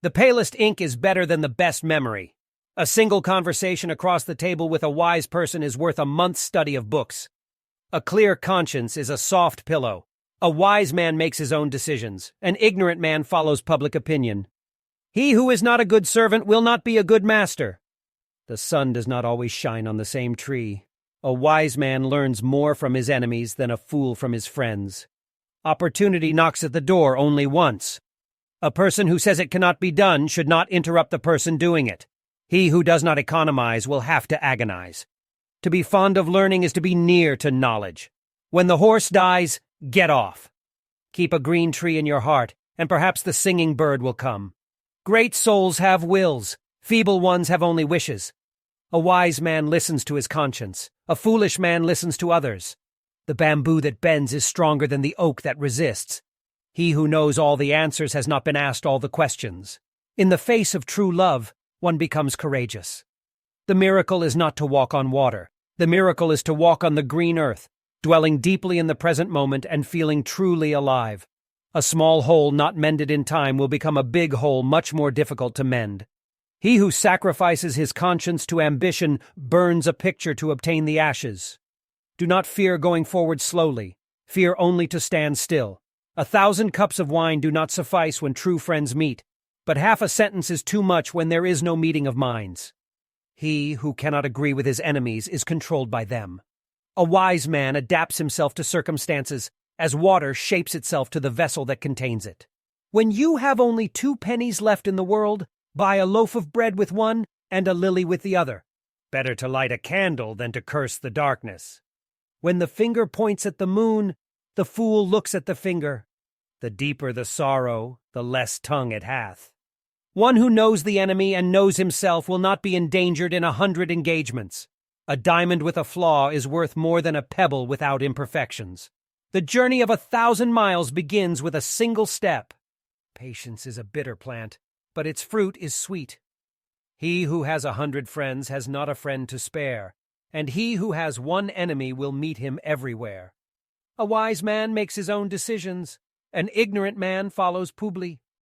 The palest ink is better than the best memory. A single conversation across the table with a wise person is worth a month's study of books. A clear conscience is a soft pillow. A wise man makes his own decisions. An ignorant man follows public opinion. He who is not a good servant will not be a good master. The sun does not always shine on the same tree. A wise man learns more from his enemies than a fool from his friends. Opportunity knocks at the door only once. A person who says it cannot be done should not interrupt the person doing it. He who does not economize will have to agonize. To be fond of learning is to be near to knowledge. When the horse dies, get off. Keep a green tree in your heart, and perhaps the singing bird will come. Great souls have wills. Feeble ones have only wishes. A wise man listens to his conscience. A foolish man listens to others. The bamboo that bends is stronger than the oak that resists. He who knows all the answers has not been asked all the questions. In the face of true love, one becomes courageous. The miracle is not to walk on water. The miracle is to walk on the green earth, dwelling deeply in the present moment and feeling truly alive. A small hole not mended in time will become a big hole much more difficult to mend. He who sacrifices his conscience to ambition burns a picture to obtain the ashes. Do not fear going forward slowly. Fear only to stand still. 1,000 cups of wine do not suffice when true friends meet, but half a sentence is too much when there is no meeting of minds. He who cannot agree with his enemies is controlled by them. A wise man adapts himself to circumstances, as water shapes itself to the vessel that contains it. When you have only 2 pennies left in the world, buy a loaf of bread with one and a lily with the other. Better to light a candle than to curse the darkness. When the finger points at the moon, the fool looks at the finger. The deeper the sorrow, the less tongue it hath. One who knows the enemy and knows himself will not be endangered in 100 engagements. A diamond with a flaw is worth more than a pebble without imperfections. The journey of 1,000 miles begins with a single step. Patience is a bitter plant, but its fruit is sweet. He who has 100 friends has not a friend to spare, and he who has one enemy will meet him everywhere. A wise man makes his own decisions. An ignorant man follows Publi.